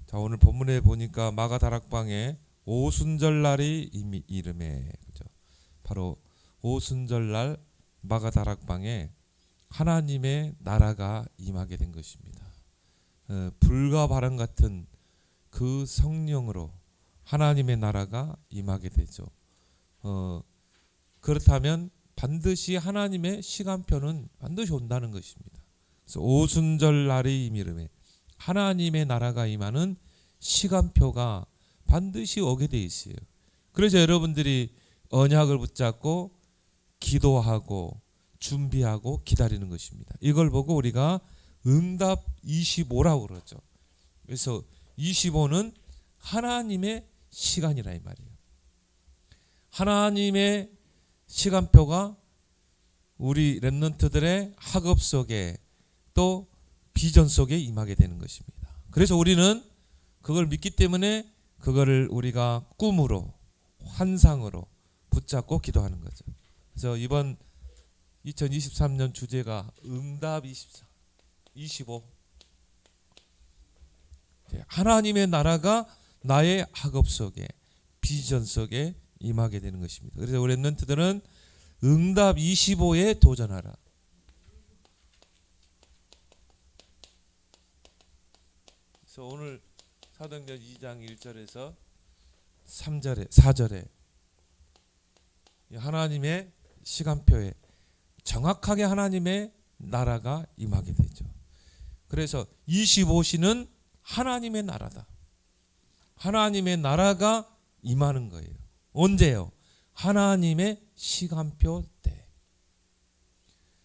자, 오늘 본문에 보니까 마가다락방에 오순절날이 이름에 그죠? 바로 오순절날 마가다락방에 하나님의 나라가 임하게 된 것입니다. 불과 바람 같은 그 성령으로 하나님의 나라가 임하게 되죠. 그렇다면 반드시 하나님의 시간표는 반드시 온다는 것입니다. 그래서 오순절날의 이름에 하나님의 나라가 임하는 시간표가 반드시 오게 돼 있어요. 그래서 여러분들이 언약을 붙잡고 기도하고 준비하고 기다리는 것입니다. 이걸 보고 우리가 응답 25라고 그러죠. 그래서 25는 하나님의 시간이라 이 말이에요. 하나님의 시간표가 우리 렘넌트들의 학업 속에 또 비전 속에 임하게 되는 것입니다. 그래서 우리는 그걸 믿기 때문에 그거를 우리가 꿈으로 환상으로 붙잡고 기도하는 거죠. 그래서 이번 2023년 주제가 응답 25. 하나님의 나라가 나의 학업 속에 비전 속에 임하게 되는 것입니다. 그래서 우리 렘넌트들은 응답 25에 도전하라. 그래서 오늘 사도행전 2장 1절에서 3절에 4절에 하나님의 시간표에 정확하게 하나님의 나라가 임하게 되죠. 그래서 25시는 하나님의 나라다. 하나님의 나라가 임하는 거예요. 언제요? 하나님의 시간표 때.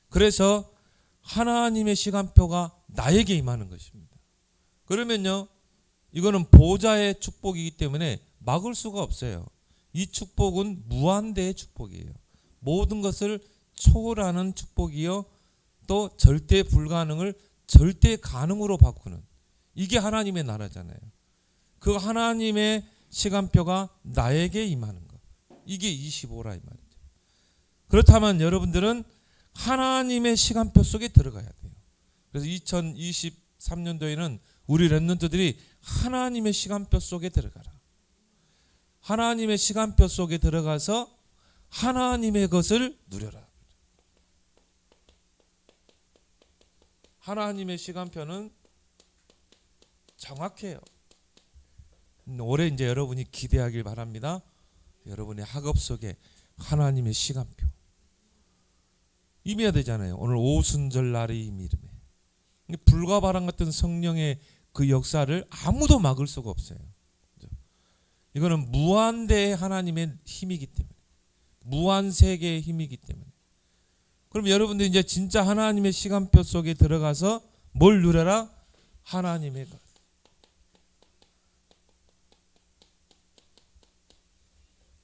그래서 하나님의 시간표가 나에게 임하는 것입니다. 그러면요, 이거는 보좌의 축복이기 때문에 막을 수가 없어요. 이 축복은 무한대의 축복이에요. 모든 것을 초월하는 축복이요, 또 절대 불가능을 절대 가능으로 바꾸는, 이게 하나님의 나라잖아요. 그 하나님의 시간표가 나에게 임하는 것, 이게 25라 이 말이죠. 그렇다면 여러분들은 하나님의 시간표 속에 들어가야 돼요. 그래서 2023년도에는 우리 렘넌트들이 하나님의 시간표 속에 들어가라. 하나님의 시간표 속에 들어가서 하나님의 것을 누려라. 하나님의 시간표는 정확해요. 올해 이제 여러분이 기대하길 바랍니다. 여러분의 학업 속에 하나님의 시간표 임해야 되잖아요. 오늘 오순절 날의 이름에 불과 바람 같은 성령의 그 역사를 아무도 막을 수가 없어요. 이거는 무한대의 하나님의 힘이기 때문에, 무한 세계의 힘이기 때문에. 그럼 여러분들 이제 진짜 하나님의 시간표 속에 들어가서 뭘 누려라? 하나님의 것.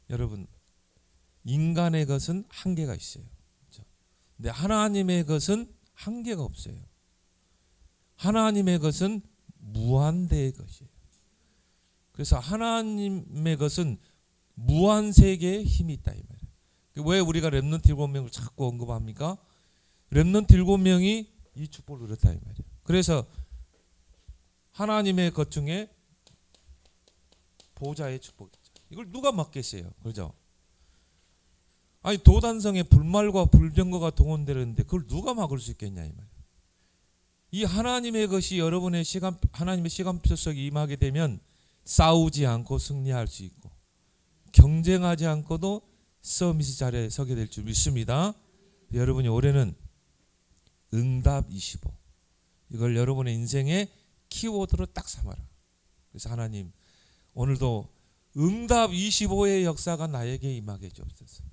여러분, 인간의 것은 한계가 있어요. 근데 하나님의 것은 한계가 없어요. 하나님의 것은 무한대의 것이에요. 그래서 하나님의 것은 무한 세계의 힘이 있다 이 말이에요. 왜 우리가 렘넌트 7명을 자꾸 언급합니까? 렘넌트 7명이 이 축복을 누렸다 이 말이에요. 그래서 하나님의 것 중에 보좌의 축복이죠. 이걸 누가 막겠어요? 그렇죠? 아니 도단성에 불말과 불병거가 동원되는데 그걸 누가 막을 수 있겠냐 이 말이에요. 이 하나님의 것이 여러분의 하나님의 시간표 속에 임하게 되면 싸우지 않고 승리할 수 있고 경쟁하지 않고도 서비스 자리에 서게 될 줄 믿습니다. 여러분이 올해는 응답 25 이걸 여러분의 인생의 키워드로 딱 삼아라. 그래서 하나님 오늘도 응답 25의 역사가 나에게 임하게 주옵소서.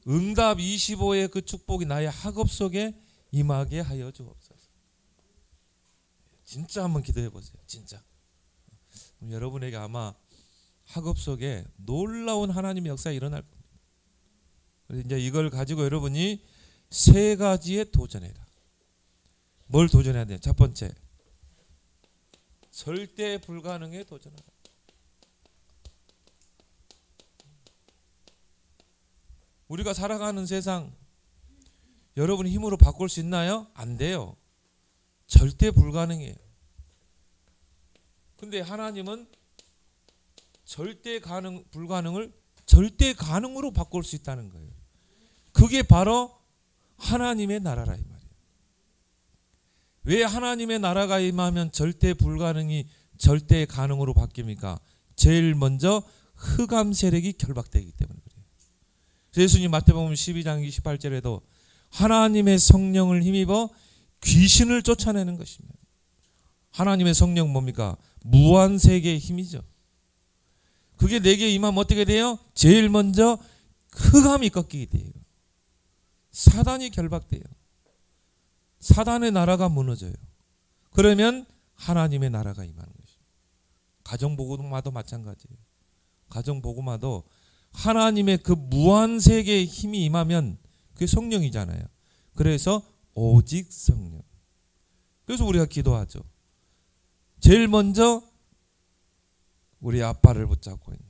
응답 25의 그 축복이 나의 학업 속에 임하게 하여 주옵소서. 진짜 한번 기도해 보세요. 진짜. 여러분에게 아마 학업 속에 놀라운 하나님의 역사가 일어날 겁니다. 그래서 이제 이걸 가지고 여러분이 세 가지에 도전해라. 뭘 도전해야 돼요? 첫 번째, 절대 불가능에 도전하라. 우리가 살아가는 세상 여러분 힘으로 바꿀 수 있나요? 안 돼요. 절대 불가능해요. 근데 하나님은 불가능을 절대 가능으로 바꿀 수 있다는 거예요. 그게 바로 하나님의 나라라 이 말이에요. 왜 하나님의 나라가 임하면 절대 불가능이 절대 가능으로 바뀝니까? 제일 먼저 흑암 세력이 결박되기 때문에 그래요. 예수님 마태복음 12장 28절에도 하나님의 성령을 힘입어 귀신을 쫓아내는 것입니다. 하나님의 성령 뭡니까? 무한 세계의 힘이죠. 그게 내게 임하면 어떻게 돼요? 제일 먼저 흑암이 꺾이게 돼요. 사단이 결박돼요. 사단의 나라가 무너져요. 그러면 하나님의 나라가 임하는 것입니다. 가정복음화도 마찬가지예요. 가정복음화도 하나님의 그 무한 세계의 힘이 임하면 그게 성령이잖아요. 그래서 오직 성령. 그래서 우리가 기도하죠. 제일 먼저 우리 아빠를 붙잡고 있는,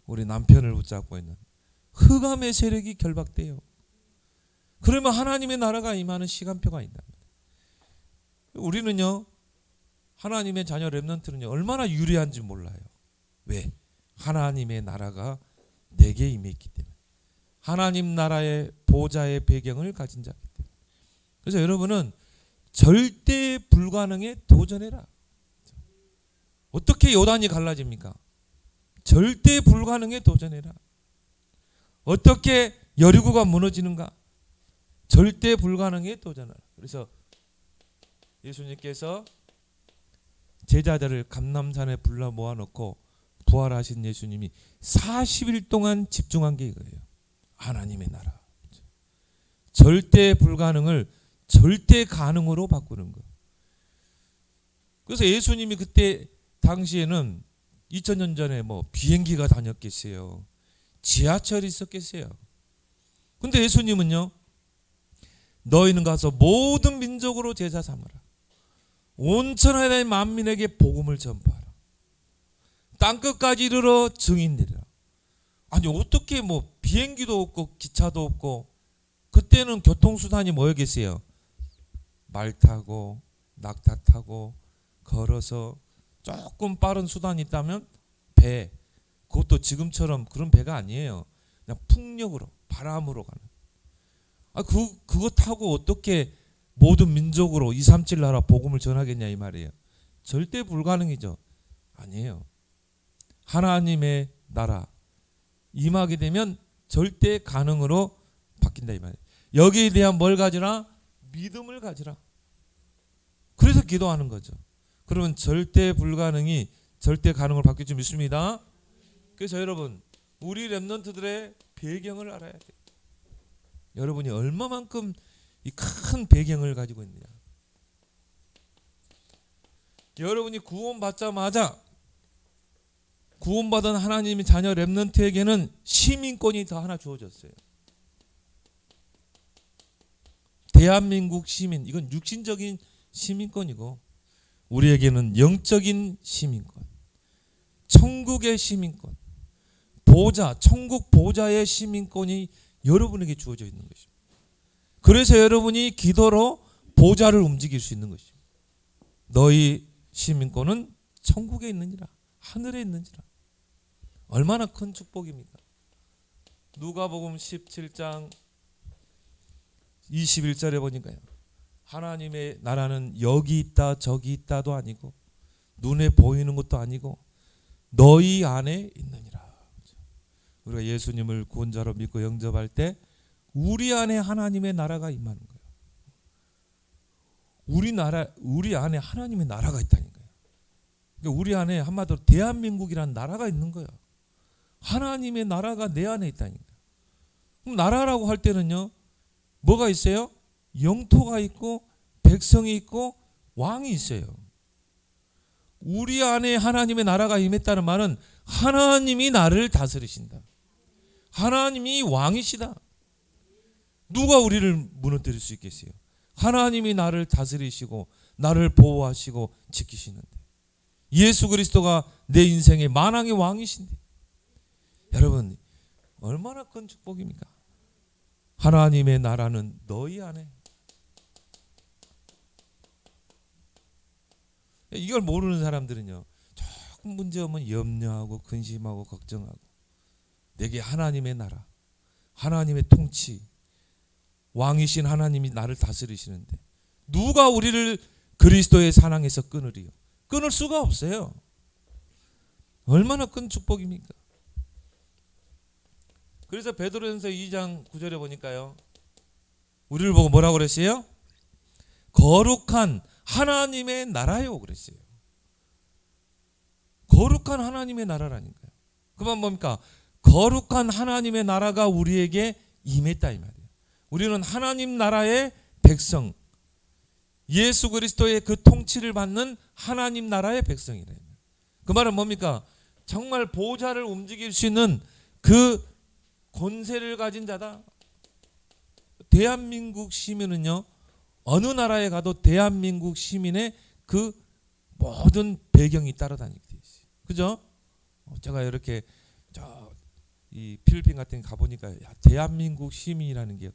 우리 남편을 붙잡고 있는 흑암의 세력이 결박돼요. 그러면 하나님의 나라가 임하는 시간표가 있답니다. 우리는요, 하나님의 자녀 렘넌트는요, 얼마나 유리한지 몰라요. 왜? 하나님의 나라가 내게 임했기 때문에. 하나님 나라의 보좌의 배경을 가진 자이기 때문에. 그래서 여러분은 절대 불가능에 도전해라. 어떻게 요단이 갈라집니까? 절대 불가능에 도전해라. 어떻게 여리고가 무너지는가? 절대 불가능에 도전하라. 그래서 예수님께서 제자들을 감람산에 불러 모아놓고 부활하신 예수님이 40일 동안 집중한 게 이거예요. 하나님의 나라. 절대 불가능을 절대 가능으로 바꾸는 거. 그래서 예수님이 그때 당시에는 2000년 전에 뭐 비행기가 다녔겠어요. 지하철이 있었겠어요. 근데 예수님은요, 너희는 가서 모든 민족으로 제자 삼으라. 온 천하의 만민에게 복음을 전파하라. 땅끝까지 이르러 증인되리라. 아니 어떻게 뭐 비행기도 없고 기차도 없고, 그때는 교통수단이 뭐였겠어요? 말 타고 낙타 타고 걸어서 조금 빠른 수단이 있다면 배. 그것도 지금처럼 그런 배가 아니에요. 그냥 풍력으로, 바람으로 가는. 그거 타고 어떻게 모든 민족으로 237 나라 복음을 전하겠냐 이 말이에요. 절대 불가능이죠. 아니에요. 하나님의 나라 임하게 되면 절대 가능으로 바뀐다 이 말이에요. 여기에 대한 뭘 가지라? 믿음을 가지라. 그래서 기도하는 거죠. 그러면 절대 불가능이 절대 가능으로 바뀔 줄 믿습니다. 그래서 여러분, 우리 렘넌트들의 배경을 알아야 돼요. 여러분이 얼마만큼 이 큰 배경을 가지고 있느냐. 여러분이 구원받자마자 구원받은 하나님의 자녀 렘넌트에게는 시민권이 더 하나 주어졌어요. 대한민국 시민, 이건 육신적인 시민권이고, 우리에게는 영적인 시민권, 천국의 시민권, 보좌, 천국 보좌의 시민권이 여러분에게 주어져 있는 것입니다. 그래서 여러분이 기도로 보좌를 움직일 수 있는 것입니다. 너희 시민권은 천국에 있느니라, 하늘에 있느니라. 얼마나 큰 축복입니까? 누가복음 17장 21절에 보니까요, 하나님의 나라는 여기 있다 저기 있다도 아니고 눈에 보이는 것도 아니고 너희 안에 있느니라. 우리가 예수님을 구원자로 믿고 영접할 때 우리 안에 하나님의 나라가 임하는 거예요. 우리 안에 하나님의 나라가 있다니까요. 그러니까 우리 안에 한마디로 대한민국이라는 나라가 있는 거예요. 하나님의 나라가 내 안에 있다니까요. 그럼 나라라고 할 때는요, 뭐가 있어요? 영토가 있고 백성이 있고 왕이 있어요. 우리 안에 하나님의 나라가 임했다는 말은 하나님이 나를 다스리신다. 하나님이 왕이시다. 누가 우리를 무너뜨릴 수 있겠어요? 하나님이 나를 다스리시고 나를 보호하시고 지키시는데, 예수 그리스도가 내 인생의 만왕의 왕이신데, 여러분 얼마나 큰 축복입니까? 하나님의 나라는 너희 안에. 이걸 모르는 사람들은요, 조금 문제 오면 염려하고 근심하고 걱정하고. 내게 하나님의 나라, 하나님의 통치, 왕이신 하나님이 나를 다스리시는데 누가 우리를 그리스도의 사랑에서 끊으리요? 끊을 수가 없어요. 얼마나 큰 축복입니까? 그래서 베드로전서 2장 9절에 보니까요, 우리를 보고 뭐라고 그랬어요? 거룩한 하나님의 나라요 그랬어요. 거룩한 하나님의 나라라니까요. 그만 뭡니까? 거룩한 하나님의 나라가 우리에게 임했다 이 말이에요. 우리는 하나님 나라의 백성, 예수 그리스도의 그 통치를 받는 하나님 나라의 백성이래요. 그 말은 뭡니까? 정말 보좌를 움직일 수 있는 그 권세를 가진 자다. 대한민국 시민은요, 어느 나라에 가도 대한민국 시민의 그 모든 배경이 따라다니게 돼 있어요. 그죠? 제가 이렇게 이 필리핀 같은 데 가보니까 야, 대한민국 시민이라는 게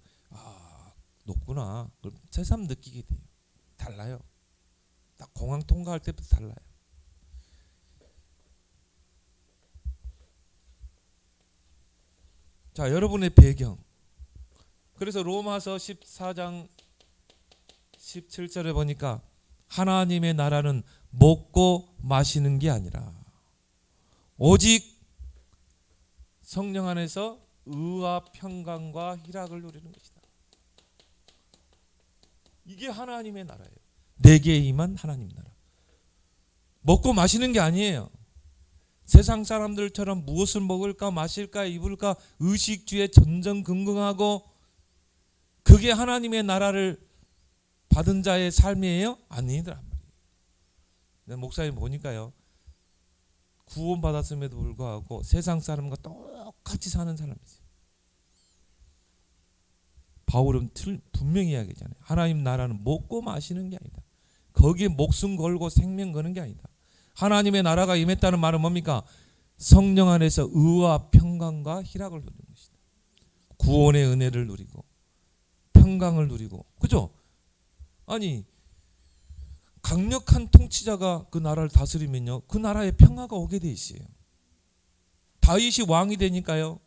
높구나. 그걸 새삼 느끼게 돼요. 달라요. 딱 공항 통과할 때부터 달라요. 자, 여러분의 배경. 그래서 로마서 14장 17절에 보니까 하나님의 나라는 먹고 마시는 게 아니라 오직 성령 안에서 의와 평강과 희락을 누리는 것이다. 이게 하나님의 나라예요. 내게 임한 하나님 나라. 먹고 마시는 게 아니에요. 세상 사람들처럼 무엇을 먹을까 마실까 입을까 의식주에 전전긍긍하고 그게 하나님의 나라를 받은 자의 삶이에요? 아니더란 말이에요. 목사님 보니까요, 구원 받았음에도 불구하고 세상 사람과 똑같이 사는 사람이세요. 바울은 분명히 이야기하잖아요. 하나님 나라는 먹고 마시는 게 아니다. 거기에 목숨 걸고 생명 거는 게 아니다. 하나님의 나라가 임했다는 말은 뭡니까? 성령 안에서 의와 평강과 희락을 누리는 것이다. 구원의 은혜를 누리고 평강을 누리고, 그죠? 아니, 강력한 통치자가 그 나라를 다스리면요, 그 나라에 평화가 오게 돼 있어요. 다윗이 왕이 되니까요,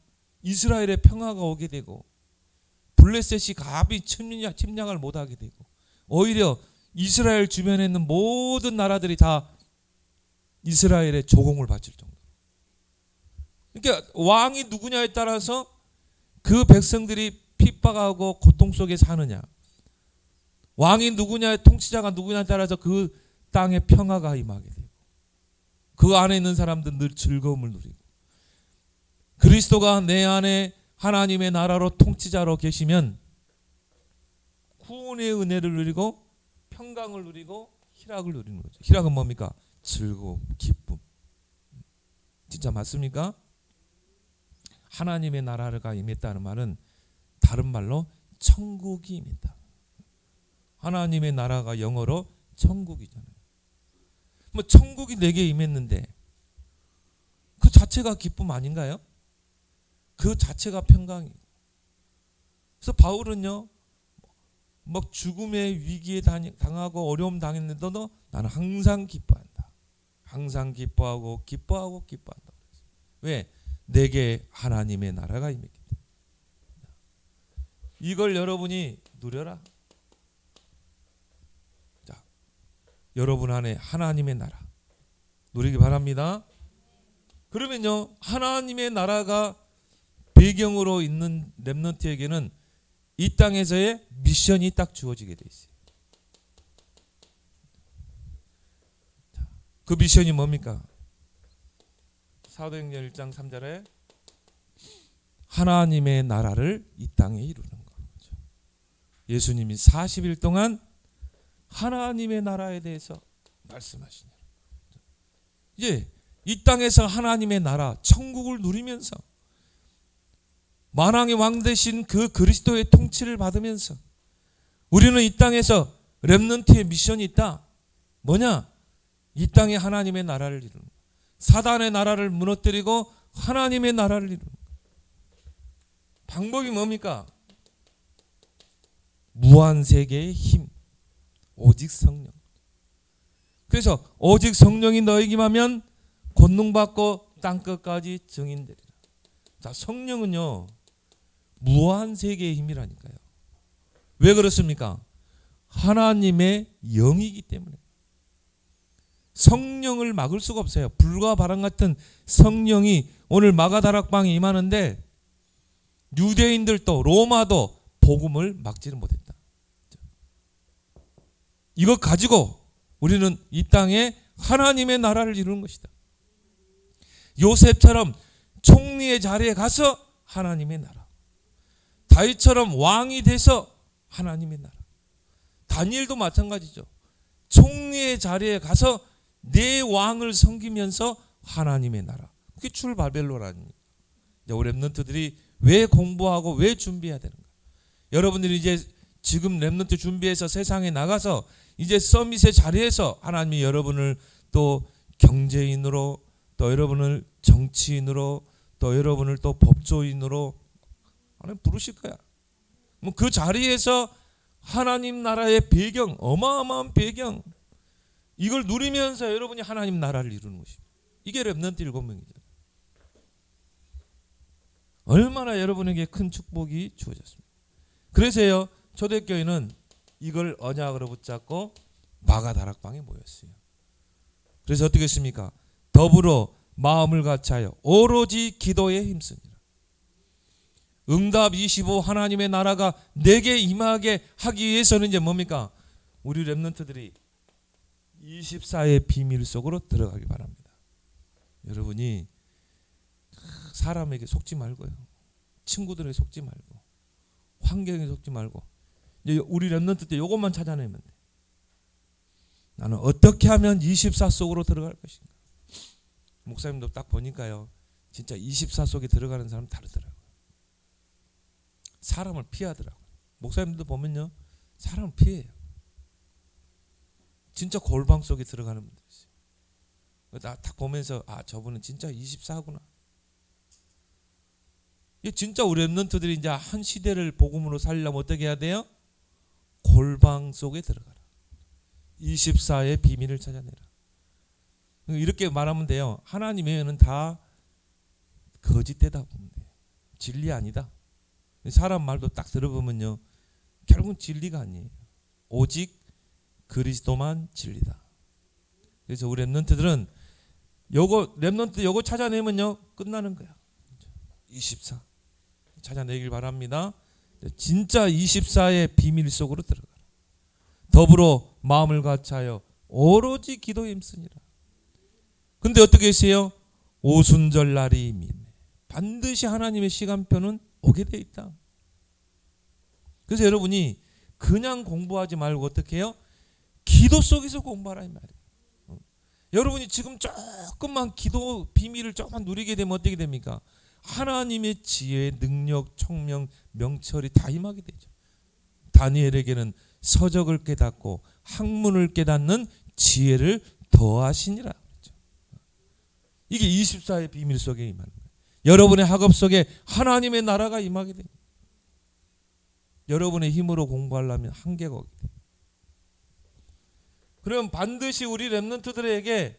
이스라엘에 평화가 오게 되고, 블레셋이 감히 침략을 못하게 되고, 오히려 이스라엘 주변에 있는 모든 나라들이 다 이스라엘의 조공을 바칠 정도로. 그러니까 왕이 누구냐에 따라서 그 백성들이 핍박하고 고통 속에 사느냐, 왕이 누구냐, 통치자가 누구냐에 따라서 그 땅에 평화가 임하게 되고, 그 안에 있는 사람들은 늘 즐거움을 누리고, 그리스도가 내 안에 하나님의 나라로 통치자로 계시면 구원의 은혜를 누리고 평강을 누리고 희락을 누리는 거죠. 희락은 뭡니까? 즐거움, 기쁨. 진짜 맞습니까? 하나님의 나라가 임했다는 말은 다른 말로 천국이 임했다. 하나님의 나라가 영어로 천국이잖아요. 뭐 천국이 내게 임했는데 그 자체가 기쁨 아닌가요? 그 자체가 평강이고. 그래서 바울은요, 막 죽음의 위기에 당하고 어려움 당했는데도 나는 항상 기뻐한다. 항상 기뻐하고 기뻐하고 기뻐한다. 왜? 내게 하나님의 나라가 임했기 때문에. 이걸 여러분이 누려라. 자, 여러분 안에 하나님의 나라 누리기 바랍니다. 그러면요, 하나님의 나라가 배경으로 있는 렘넌트에게는 이 땅에서의 미션이 딱 주어지게 돼 있어요. 그 미션이 뭡니까? 사도행전 1장 3절에 하나님의 나라를 이 땅에 이루는 거죠. 예수님이 40일 동안 하나님의 나라에 대해서 말씀하시냐. 이제 이 땅에서 하나님의 나라, 천국을 누리면서 만왕의 왕 되신 그 그리스도의 통치를 받으면서 우리는 이 땅에서 렘넌트의 미션이 있다. 뭐냐? 이 땅에 하나님의 나라를 이루는 거야. 사단의 나라를 무너뜨리고 하나님의 나라를 이루는 거야. 방법이 뭡니까? 무한세계의 힘, 오직 성령. 그래서 오직 성령이 너에게 임하면 권능받고 땅끝까지 증인되리라. 자, 성령은요 무한 세계의 힘이라니까요. 왜 그렇습니까? 하나님의 영이기 때문에. 성령을 막을 수가 없어요. 불과 바람 같은 성령이 오늘 마가다락방에 임하는데 유대인들도 로마도 복음을 막지는 못했다. 이거 가지고 우리는 이 땅에 하나님의 나라를 이루는 것이다. 요셉처럼 총리의 자리에 가서 하나님의 나라, 다윗처럼 왕이 돼서 하나님의 나라, 다니엘도 마찬가지죠. 총리의 자리에 가서 내 왕을 섬기면서 하나님의 나라. 그게 출바벨론 아닙니까? 우리 랩런트들이 왜 공부하고 왜 준비해야 되는가? 여러분들이 이제 지금 랩런트 준비해서 세상에 나가서 이제 서밋의 자리에서 하나님이 여러분을 또 경제인으로, 또 여러분을 정치인으로, 또 여러분을 또 법조인으로 하나님 부르실 거야. 뭐 그 자리에서 하나님 나라의 배경, 어마어마한 배경, 이걸 누리면서 여러분이 하나님 나라를 이루는 것입니다. 이게 랩런트 7명이잖아요. 얼마나 여러분에게 큰 축복이 주어졌습니다. 그래서요, 초대교회는 이걸 언약으로 붙잡고 마가다락방에 모였어요. 그래서 어떻게 했습니까? 더불어 마음을 같이하여 오로지 기도에 힘쓰니라. 응답 25 하나님의 나라가 내게 임하게 하기 위해서는 이제 뭡니까? 우리 랩런트들이 24의 비밀 속으로 들어가기 바랍니다. 여러분이 사람에게 속지 말고요, 친구들에게 속지 말고, 환경에 속지 말고, 이제 우리 랩런트 때 이것만 찾아내면 돼. 나는 어떻게 하면 24 속으로 들어갈 것인가? 목사님도 딱 보니까요, 진짜 24 속에 들어가는 사람 다르더라고요. 사람을 피하더라고요. 목사님도 보면요, 사람을 피해요. 진짜 골방 속에 들어가는 분들 있어요. 나 딱 보면서 저분은 진짜 24구나. 이게 진짜 우리 랩런트들이 이제 한 시대를 복음으로 살려면 어떻게 해야 돼요? 골방 속에 들어가라. 24의 비밀을 찾아내라. 이렇게 말하면 돼요. 하나님의 은은 다 거짓되다 보면 돼요. 진리 아니다. 사람 말도 딱 들어보면요, 결국은 진리가 아니에요. 오직 그리스도만 진리다. 그래서 우리 랩런트들은 랩런트 요거 찾아내면요 끝나는 거야. 24 찾아내길 바랍니다. 진짜 24의 비밀 속으로 들어가라. 더불어 마음을 같이하여 오로지 기도에 힘쓰니라. 근데 어떻게 했어요? 오순절 날이 임이네. 반드시 하나님의 시간표는 오게 돼 있다. 그래서 여러분이 그냥 공부하지 말고 어떻게 해요? 기도 속에서 공부하라 이 말이에요. 여러분이 지금 조금만 기도 비밀을 조금만 누리게 되면 어떻게 됩니까? 하나님의 지혜, 능력, 총명, 명철이 다 임하게 되죠. 다니엘에게는 서적을 깨닫고 학문을 깨닫는 지혜를 더하시니라. 이게 24의 비밀 속에 임하는 거예요. 여러분의 학업 속에 하나님의 나라가 임하게 됩니다. 여러분의 힘으로 공부하려면 한계가 오게 돼요. 그럼 반드시 우리 랩런트들에게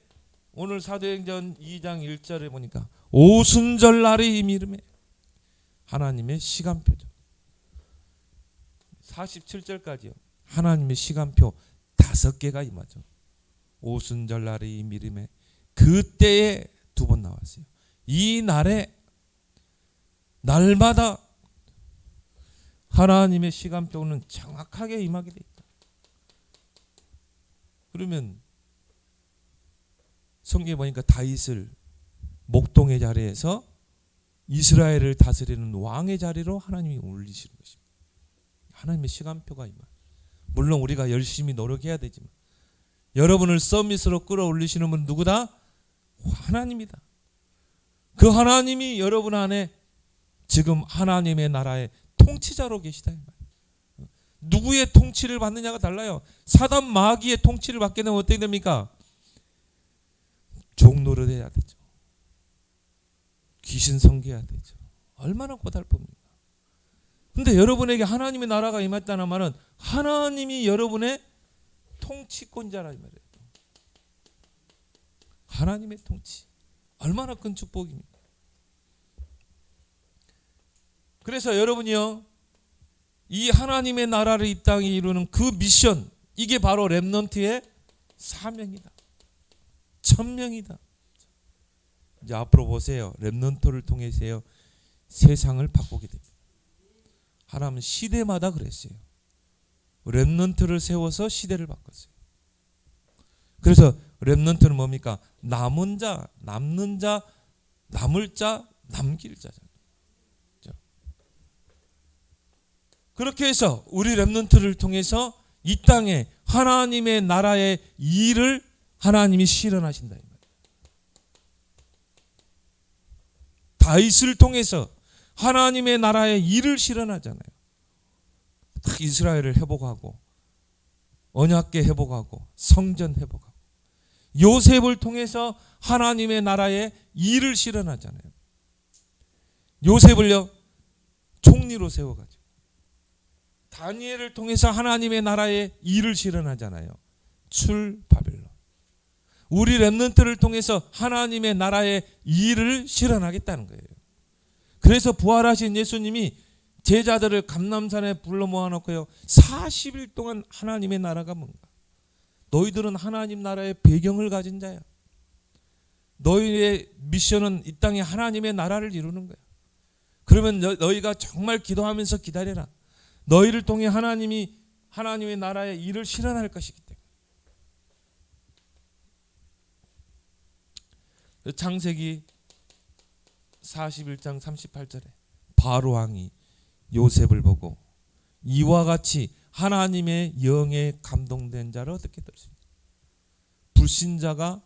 오늘 사도행전 2장 1절에 보니까 오순절 날의 이름에 하나님의 시간표죠. 47절까지요. 하나님의 시간표 5개가 임하죠. 오순절 날의 이름에 그때에 2번 나왔어요. 이 날에 날마다 하나님의 시간표는 정확하게 임하게 돼 있다. 그러면 성경에 보니까 다윗을 목동의 자리에서 이스라엘을 다스리는 왕의 자리로 하나님이 올리시는 것입니다. 하나님의 시간표가 임하. 물론 우리가 열심히 노력해야 되지만 여러분을 서밋으로 끌어올리시는 분 누구다? 하나님이다. 그 하나님이 여러분 안에 지금 하나님의 나라의 통치자로 계시다. 누구의 통치를 받느냐가 달라요. 사단 마귀의 통치를 받게 되면 어떻게 됩니까? 종노릇 해야 되죠. 귀신 섬겨야 되죠. 얼마나 고달픕니까? 근데 여러분에게 하나님의 나라가 임했다는 말은 하나님이 여러분의 통치권자라 이 말이에요. 하나님의 통치. 얼마나 큰 축복입니까? 그래서 여러분이요, 이 하나님의 나라를 이 땅에 이루는 그 미션, 이게 바로 렘넌트의 사명이다. 천명이다. 이제 앞으로 보세요. 렘넌트를 통해서요, 세상을 바꾸게 됩니다. 하나님은 시대마다 그랬어요. 렘넌트를 세워서 시대를 바꿨어요. 그래서 렘넌트는 뭡니까? 남은 자, 남는 자, 남을 자, 남길 자잖아요. 그렇게 해서 우리 렘넌트를 통해서 이 땅에 하나님의 나라의 일을 하나님이 실현하신다. 다윗을 통해서 하나님의 나라의 일을 실현하잖아요. 이스라엘을 회복하고 언약궤 회복하고 성전 회복하고, 요셉을 통해서 하나님의 나라의 일을 실현하잖아요. 요셉을요 총리로 세워가지고 다니엘을 통해서 하나님의 나라의 일을 실현하잖아요. 출 바벨론. 우리 렘넌트를 통해서 하나님의 나라의 일을 실현하겠다는 거예요. 그래서 부활하신 예수님이 제자들을 감람산에 불러 모아놓고요, 40일 동안 하나님의 나라가 뭔가, 너희들은 하나님 나라의 배경을 가진 자야. 너희의 미션은 이 땅에 하나님의 나라를 이루는 거야. 그러면 너희가 정말 기도하면서 기다려라. 너희를 통해 하나님이 하나님의 나라의 일을 실현할 것이기 때문에. 창세기 41장 38절에 바로 왕이 요셉을 보고 이와 같이 하나님의 영에 감동된 자를 어떻게 들었습니까? 불신자가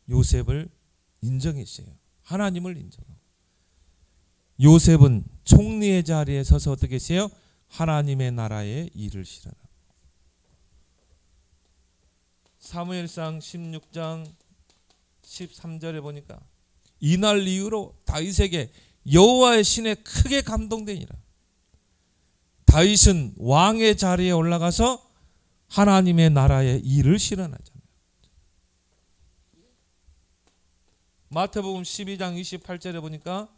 요셉을 인정했어요. 하나님을 인정하고. 요셉은 총리의 자리에 서서 어떻게 했어요? 하나님의 나라의 일을 실현하고. 사무엘상 16장 13절에 보니까 이날 이후로 다윗에게 여호와의 신에 크게 감동되니라. 다윗은 왕의 자리에 올라가서 하나님의 나라의 일을 실현하잖아요. 마태복음 12장 28절에 보니까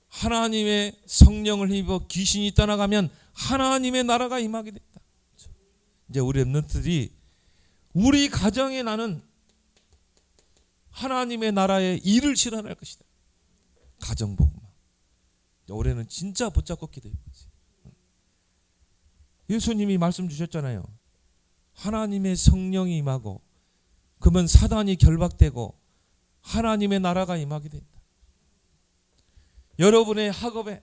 하나님의 성령을 힘입어 귀신이 떠나가면 하나님의 나라가 임하게 된다. 이제 우리 렘넌트들이 우리 가정에 나는 하나님의 나라의 일을 실현할 것이다. 가정복음. 올해는 진짜 붙잡고 기도해보세요. 예수님이 말씀 주셨잖아요. 하나님의 성령이 임하고 그러면 사단이 결박되고 하나님의 나라가 임하게 된다. 여러분의 학업에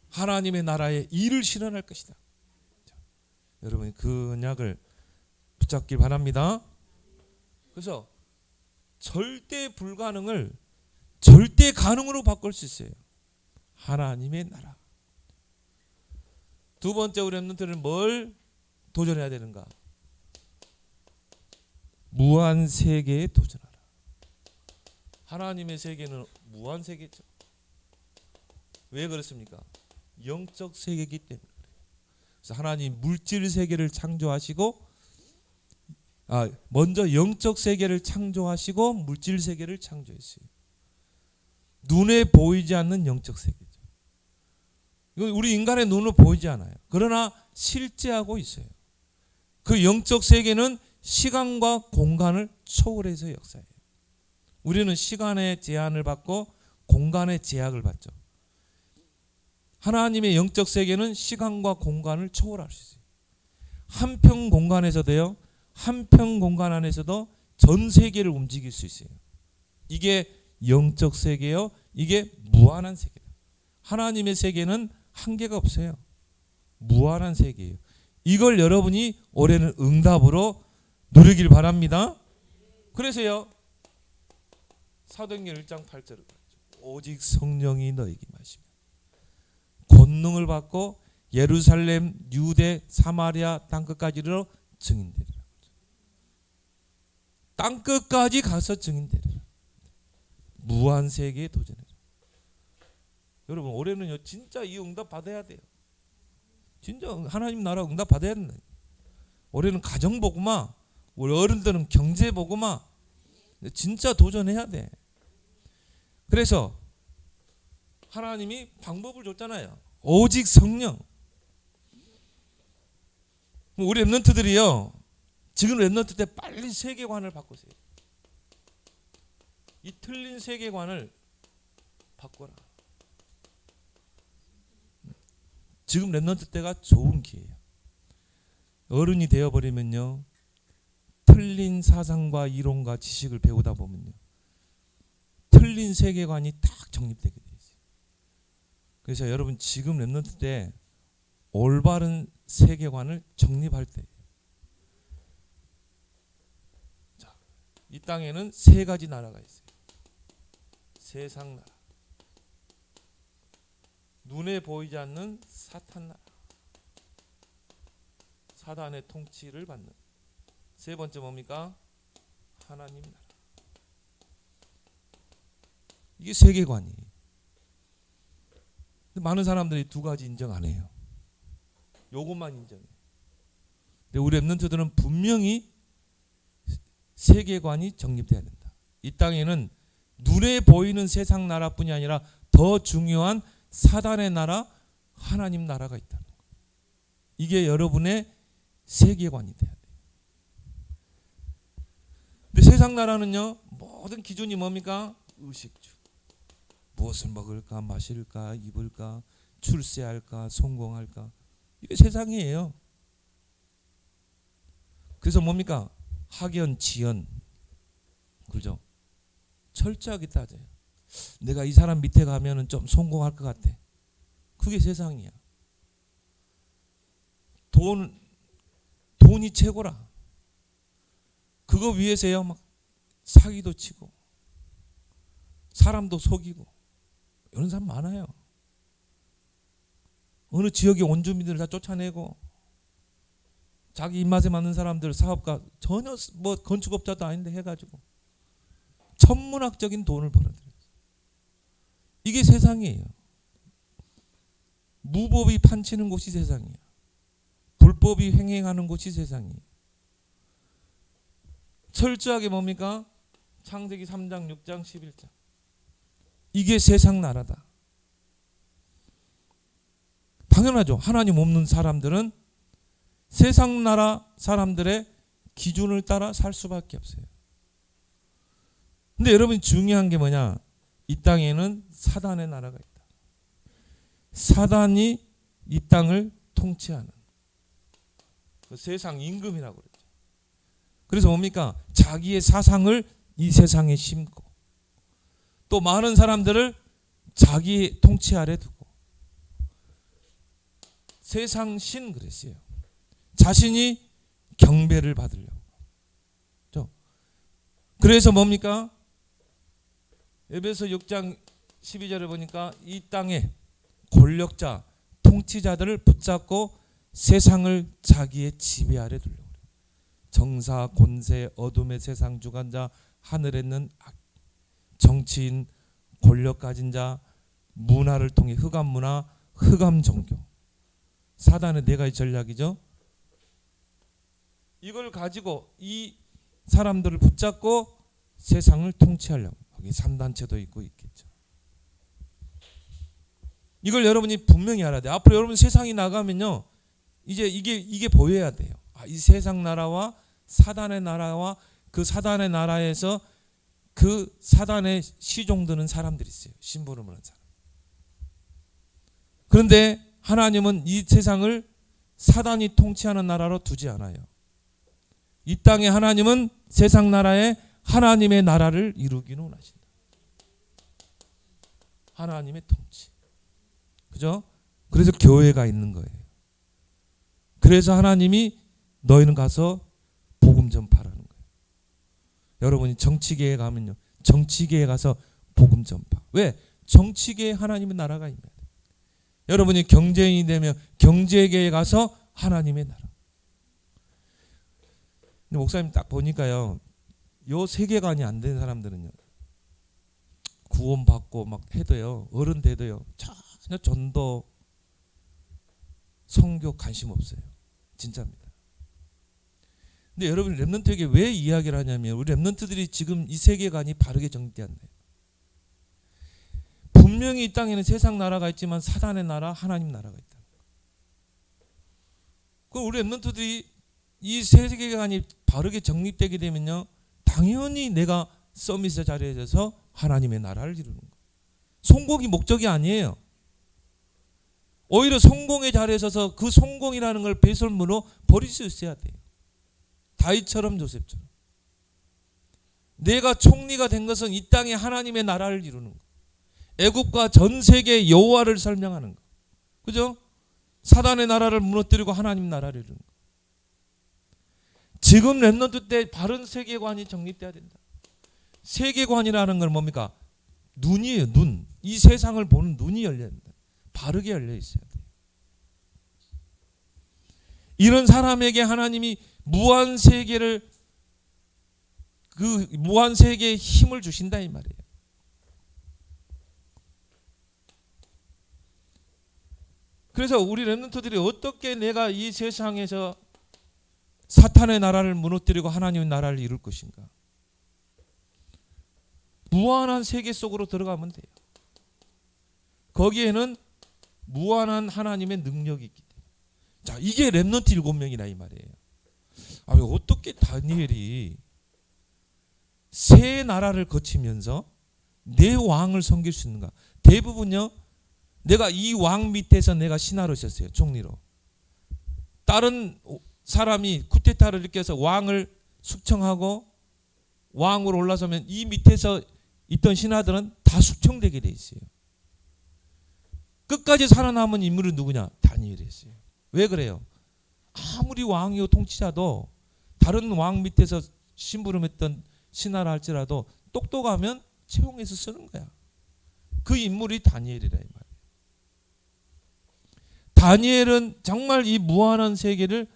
하나님의 나라의 일을 실현할 것이다. 여러분이 그 언약을 붙잡길 바랍니다. 그래서 절대 불가능을 절대 가능으로 바꿀 수 있어요. 하나님의 나라. 두 번째 우리 렘넌트는 뭘 도전해야 되는가? 무한 세계에 도전하라. 하나님의 세계는 무한 세계죠. 왜 그렇습니까? 영적 세계이기 때문에 그래요. 그래서 하나님 물질 세계를 창조하시고 먼저 영적 세계를 창조하시고 물질 세계를 창조했어요. 눈에 보이지 않는 영적 세계죠. 이건 우리 인간의 눈으로 보이지 않아요. 그러나 실제하고 있어요. 그 영적 세계는 시간과 공간을 초월해서 역사해요. 우리는 시간의 제한을 받고 공간의 제약을 받죠. 하나님의 영적 세계는 시간과 공간을 초월할 수 있어요. 한평 공간에서도요, 한평 공간 안에서도 전 세계를 움직일 수 있어요. 이게 영적 세계요, 이게 무한한 세계다. 하나님의 세계는 한계가 없어요. 무한한 세계예요. 이걸 여러분이 올해는 응답으로 누리길 바랍니다. 그래서요, 사도행전 1장 8절을 오직 성령이 너에게 임하시면 권능을 받고 예루살렘, 유대, 사마리아 땅끝까지 이르러 증인되리라. 땅끝까지 가서 증인되리라. 무한 세계에 도전해라. 여러분 올해는요 진짜 이 응답 받아야 돼요. 진짜 하나님 나라 응답 받아야 된다. 올해는 가정복음화, 우리 어른들은 경제 보고만 진짜 도전해야 돼. 그래서 하나님이 방법을 줬잖아요. 오직 성령. 우리 랩런트들이요, 지금 랩런트 때 빨리 세계관을 바꾸세요. 이 틀린 세계관을 바꿔라. 지금 랩런트 때가 좋은 기회예요. 어른이 되어버리면요, 틀린 사상과 이론과 지식을 배우다 보면요, 틀린 세계관이 딱 정립되게 돼 있어요. 그래서 여러분 지금 랩런트 때 올바른 세계관을 정립할 때, 자, 이 땅에는 세 가지 나라가 있어요. 세상 나라, 눈에 보이지 않는 사탄 나라, 사단의 통치를 받는, 세 번째 뭡니까? 하나님 나라. 이게 세계관이에요. 많은 사람들이 두 가지 인정 안 해요. 요것만 인정해요. 근데 우리 랩런트들은 분명히 세계관이 정립돼야 된다. 이 땅에는 눈에 보이는 세상 나라뿐이 아니라 더 중요한 사단의 나라, 하나님 나라가 있다는 거예요. 이게 여러분의 세계관이 돼야 돼요. 근데 세상 나라는요, 모든 기준이 뭡니까? 의식주. 무엇을 먹을까, 마실까, 입을까, 출세할까, 성공할까. 이게 세상이에요. 그래서 뭡니까? 학연, 지연. 그죠? 철저하게 따져요. 내가 이 사람 밑에 가면은 좀 성공할 것 같아. 그게 세상이야. 돈이 최고라. 그거 위해서요, 막 사기도 치고 사람도 속이고 이런 사람 많아요. 어느 지역의 원주민들을 다 쫓아내고 자기 입맛에 맞는 사람들, 사업가, 전혀 뭐 건축업자도 아닌데 해가지고 천문학적인 돈을 벌어들여요. 이게 세상이에요. 무법이 판치는 곳이 세상이에요. 불법이 횡행하는 곳이 세상이에요. 철저하게 뭡니까? 창세기 3장, 6장, 11장. 이게 세상 나라다. 당연하죠. 하나님 없는 사람들은 세상 나라 사람들의 기준을 따라 살 수밖에 없어요. 근데 여러분 중요한 게 뭐냐? 이 땅에는 사단의 나라가 있다. 사단이 이 땅을 통치하는 그 세상 임금이라고 그러죠. 그래서 뭡니까? 자기의 사상을 이 세상에 심고 또 많은 사람들을 자기 통치 아래 두고 세상 신 그랬어요. 자신이 경배를 받으려고. 그래서 뭡니까? 에베소 6장 12절을 보니까 이 땅에 권력자, 통치자들을 붙잡고 세상을 자기의 지배 아래 두려고 그래요. 정사, 권세, 어둠의 세상 주관자, 하늘에 있는 정치인, 권력 가진 자, 문화를 통해 흑암 문화, 흑암 종교. 사단의 네 가지 전략이죠. 이걸 가지고 이 사람들을 붙잡고 세상을 통치하려고. 거기 3단체도 있고 있겠죠. 이걸 여러분이 분명히 알아야 돼요. 앞으로 여러분 세상이 나가면요, 이제 이게 보여야 돼요. 아, 이 세상 나라와 사단의 나라와 그 사단의 나라에서 그 사단의 시종드는 사람들이 있어요. 심부름을 하는 사람. 그런데 하나님은 이 세상을 사단이 통치하는 나라로 두지 않아요. 이 땅에 하나님은 세상 나라에 하나님의 나라를 이루기는 원하신다. 하나님의 통치. 그죠? 그래서 교회가 있는 거예요. 그래서 하나님이 너희는 가서 복음 전파라는 거예요. 여러분이 정치계에 가면요, 정치계에 가서 복음 전파. 왜? 정치계에 하나님의 나라가 있는 거예요. 여러분이 경제인이 되면 경제계에 가서 하나님의 나라. 근데 목사님 딱 보니까요, 요 세계관이 안 된 사람들은요, 구원받고 막 해도요, 어른 돼도요, 전혀 전도, 성교 관심 없어요. 진짜입니다. 근데 여러분 렘넌트에게 왜 이야기를 하냐면 우리 렘넌트들이 지금 이 세계관이 바르게 정립되었네. 분명히 이 땅에는 세상 나라가 있지만 사단의 나라, 하나님 나라가 있다. 그럼 우리 렘넌트들이 이 세계관이 바르게 정립되게 되면요, 당연히 내가 서밋의 자리에 서서 하나님의 나라를 이루는 거예요. 성공이 목적이 아니에요. 오히려 성공의 자리에 서서 그 성공이라는 걸 배설물로 버릴 수 있어야 돼요. 다윗처럼 조셉처럼. 내가 총리가 된 것은 이 땅에 하나님의 나라를 이루는 거. 애국과 전 세계 여호와를 설명하는 거. 그죠? 사단의 나라를 무너뜨리고 하나님 나라를 이루는 거. 지금 렘넌트 때 바른 세계관이 정립돼야 된다. 세계관이라는 건 뭡니까? 눈이에요. 눈. 이 세상을 보는 눈이 열려야 된다. 바르게 열려 있어야 돼요. 이런 사람에게 하나님이 무한 세계의 힘을 주신다 이 말이에요. 그래서 우리 렘넌트들이 어떻게 내가 이 세상에서 사탄의 나라를 무너뜨리고 하나님의 나라를 이룰 것인가? 무한한 세계 속으로 들어가면 돼요. 거기에는 무한한 하나님의 능력이 있기 때문에. 자, 이게 렘넌트 7명이라 이 말이에요. 어떻게 다니엘이 세 나라를 거치면서 내 왕을 섬길 수 있는가? 대부분요, 내가 이 왕 밑에서 내가 신하로 있었어요. 총리로. 다른 사람이 쿠데타를 일으켜서 왕을 숙청하고 왕으로 올라서면 이 밑에서 있던 신하들은 다 숙청되게 돼 있어요. 끝까지 살아남은 인물은 누구냐? 다니엘이었어요. 왜 그래요? 아무리 왕이고 통치자도 다른 왕 밑에서 심부름했던 신하라 할지라도 똑똑하면 채용해서 쓰는 거야. 그 인물이 다니엘이라 이 말이에요. 다니엘은 정말 이 무한한 세계를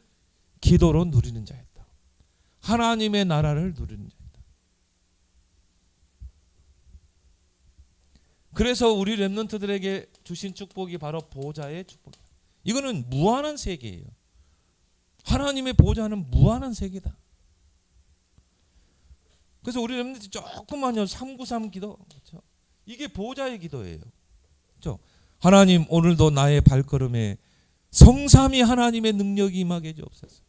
기도로 누리는 자였다. 하나님의 나라를 누리는 자였다. 그래서 우리 렘넌트들에게 주신 축복이 바로 보좌의 축복이에요. 이거는 무한한 세계예요. 하나님의 보좌는 무한한 세계다. 그래서 우리 렘넌트 조금만요 393 기도, 그렇죠? 이게 보좌의 기도예요. 그렇죠? 하나님, 오늘도 나의 발걸음에 성삼위 하나님의 능력이 임하게 주옵소서.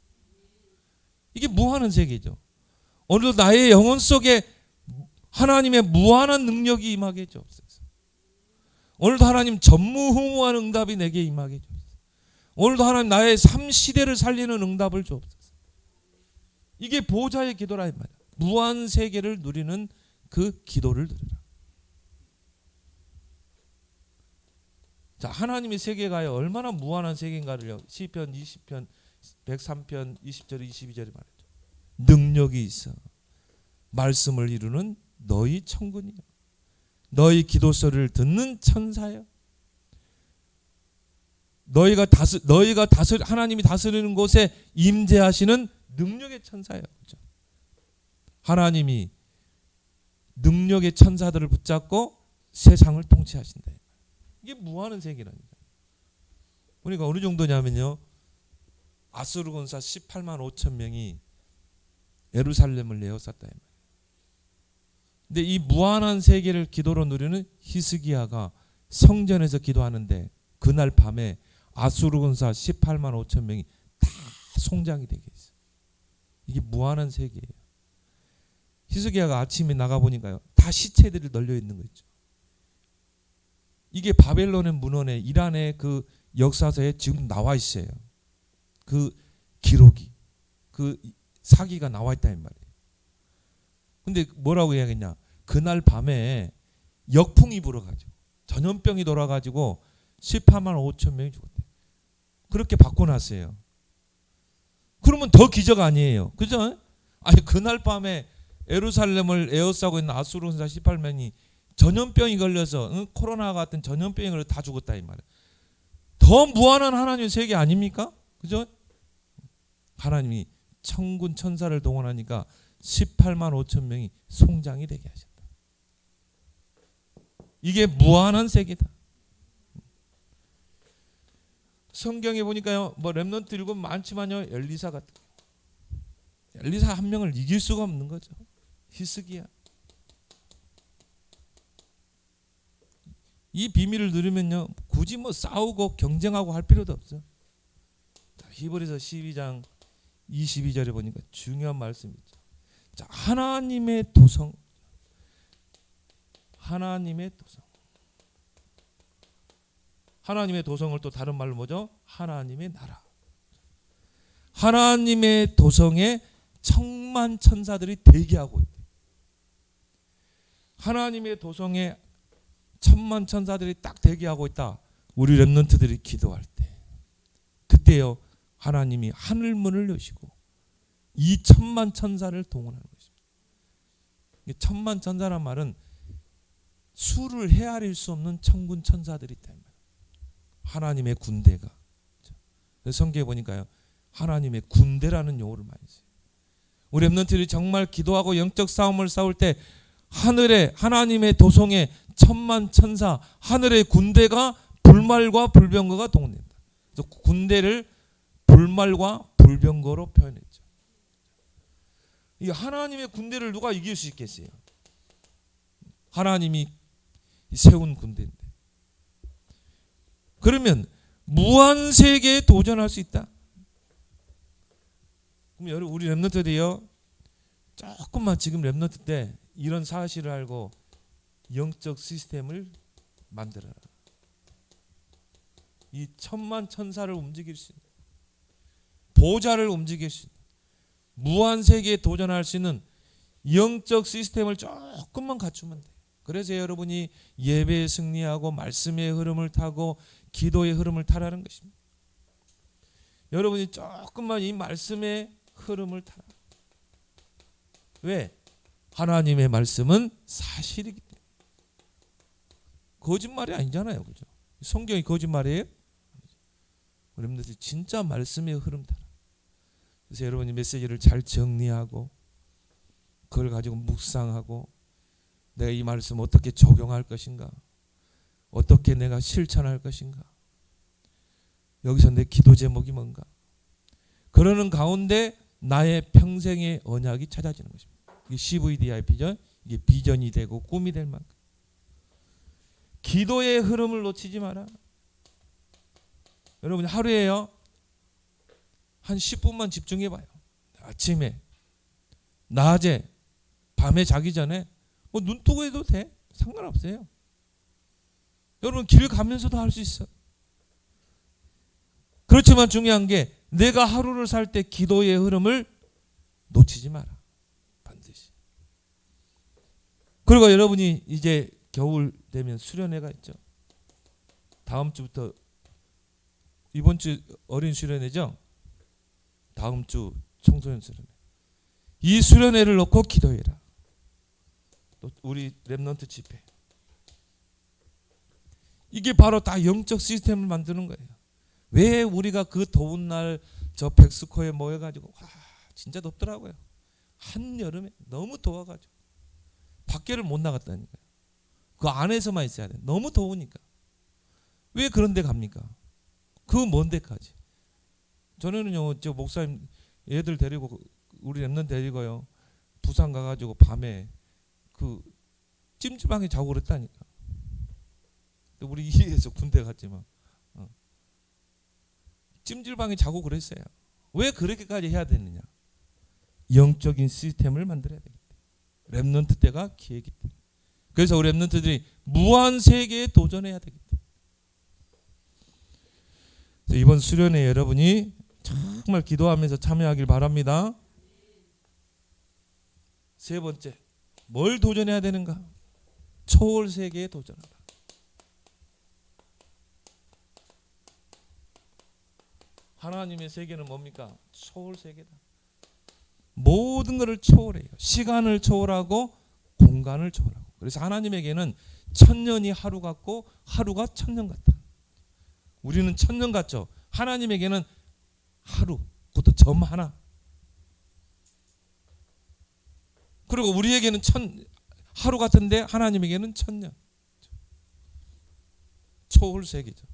이게 무한한 세계죠. 오늘도 나의 영혼 속에 하나님의 무한한 능력이 임하게 주옵소서. 오늘도 하나님 전무후무한 응답이 내게 임하게 주옵소서. 오늘도 하나님 나의 삶 시대를 살리는 응답을 주옵소서. 이게 보좌의 기도라 이 말이야. 무한 세계를 누리는 그 기도를 드리라. 자, 하나님의 세계가 얼마나 무한한 세계인가를요. 시편 20편 103편 20절 22절에 말했죠. 능력이 있어 말씀을 이루는 너희 천군이요, 너희 기도 소리를 듣는 천사요, 하나님이 다스리는 곳에 임재하시는 능력의 천사요. 그렇죠? 하나님이 능력의 천사들을 붙잡고 세상을 통치하신다. 이게 무한한 세계라니까. 그러니까 어느 정도냐면요, 아수르 군사 18만 5천 명이 예루살렘을 에워쌌다. 근데 이 무한한 세계를 기도로 누리는 히스기야가 성전에서 기도하는데 그날 밤에 아수르 군사 18만 5천 명이 다 송장이 되게 있어요. 이게 무한한 세계예요. 히스기야가 아침에 나가보니까요, 다 시체들이 널려 있는 거 있죠. 이게 바벨론의 문헌에, 이란의 그 역사서에 지금 나와 있어요. 그 기록이, 그 사기가 나와 있다 이 말이에요. 근데 뭐라고 이야기했냐? 그날 밤에 역풍이 불어가지고 전염병이 돌아가지고 18만 5천 명이 죽었대요. 그렇게 바꿔놨어요. 그러면 더 기적 아니에요. 그죠? 아니, 그날 밤에 예루살렘을 에워싸고 있는 아수르 군사 18명이 전염병이 걸려서, 코로나 같은 전염병이 걸려서 다 죽었다 이 말이에요. 더 무한한 하나님의 세계 아닙니까? 그죠? 하나님이 천군 천사를 동원하니까 18만 5천 명이 송장이 되게 하셨다. 이게 무한한 세계다. 성경에 보니까요, 뭐 렘넌트 일곱 많지만요, 엘리사 같은 엘리사 한 명을 이길 수가 없는 거죠. 히스기야. 이 비밀을 누리면요, 굳이 뭐 싸우고 경쟁하고 할 필요도 없어. 히브리서 12장 22절에 보니까 중요한 말씀이 있죠. 자, 하나님의 도성. 하나님의 도성. 하나님의 도성을 또 다른 말로 뭐죠? 하나님의 나라. 하나님의 도성에 천만 천사들이 대기하고 있대. 하나님의 도성에 천만 천사들이 딱 대기하고 있다. 우리 렘넌트들이 기도할 때, 그때요 하나님이 하늘 문을 여시고 이 천만 천사를 동원하는 것입니다. 천만 천사란 말은 수를 헤아릴 수 없는 천군 천사들이 있다. 하나님의 군대가. 성경에 보니까요, 하나님의 군대라는 용어를 많이 써요. 우리 렘넌트들이 정말 기도하고 영적 싸움을 싸울 때 하늘에 하나님의 도성에 천만 천사, 하늘의 군대가 불말과 불병거가 동원된다. 그래서 군대를 불말과 불병거로 표현했죠. 이 하나님의 군대를 누가 이길 수 있겠어요? 하나님이 세운 군대인데. 그러면 무한 세계에 도전할 수 있다. 그럼 여러분, 우리 렘넌트들이요, 조금만 지금 렘넌트 때 이런 사실을 알고 영적 시스템을 만들어라. 이 천만 천사를 움직일 수 있는, 보좌를 움직일 수 있는, 무한 세계에 도전할 수 있는 영적 시스템을 조금만 갖추면 돼. 그래서 여러분이 예배에 승리하고 말씀의 흐름을 타고 기도의 흐름을 타라는 것입니다. 여러분이 조금만 이 말씀의 흐름을 타라. 왜? 하나님의 말씀은 사실이기 때문에. 거짓말이 아니잖아요, 그죠? 성경이 거짓말이에요? 여러분들 진짜 말씀의 흐름 타라. 그래서 여러분이 메시지를 잘 정리하고 그걸 가지고 묵상하고 내가 이 말씀 어떻게 적용할 것인가, 어떻게 내가 실천할 것인가, 여기서 내 기도 제목이 뭔가, 그러는 가운데 나의 평생의 언약이 찾아지는 것입니다. 이게 CVDIP죠. 이게 비전이 되고 꿈이 될 만큼. 기도의 흐름을 놓치지 마라. 여러분, 하루에요 한 10분만 집중해 봐요. 아침에, 낮에, 밤에 자기 전에 뭐 눈 뜨고 해도 돼. 상관없어요. 여러분, 길 가면서도 할 수 있어. 그렇지만 중요한 게 내가 하루를 살 때 기도의 흐름을 놓치지 마라. 반드시. 그리고 여러분이 이제 겨울 되면 수련회가 있죠. 다음 주부터, 이번 주 어린 수련회죠. 다음 주 청소년 수련회. 이 수련회를 놓고 기도해라. 또 우리 렘넌트 집회. 이게 바로 다 영적 시스템을 만드는 거예요. 왜 우리가 그 더운 날 저 백스코에 모여가지고, 와 진짜 덥더라고요. 한여름에 너무 더워가지고 밖에를 못 나갔다니까요. 그 안에서만 있어야 돼. 너무 더우니까. 왜 그런 데 갑니까? 그 먼 데까지. 전에는요, 저 목사님 애들 데리고, 우리 렘넌트 데리고요, 부산 가가지고 밤에 그 찜질방에 자고 그랬다니까. 우리 이에서 군대 갔지만 찜질방에 자고 그랬어요. 왜 그렇게까지 해야 되느냐? 영적인 시스템을 만들어야 되기 때문에. 렘넌트 때가 기회이기 때문에. 그래서 우리 렘넌트들이 무한 세계에 도전해야 되기 때문에. 이번 수련회 여러분이 정말 기도하면서 참여하길 바랍니다. 세 번째, 뭘 도전해야 되는가? 초월 세계에 도전하라. 하나님의 세계는 뭡니까? 초월 세계다. 모든 것을 초월해요. 시간을 초월하고 공간을 초월하고. 그래서 하나님에게는 천년이 하루 같고 하루가 천년 같다. 우리는 천년 같죠. 하나님에게는 하루, 그것도 점 하나. 그리고 우리에게는 하루 같은데 하나님에게는 천년. 초월 세계죠.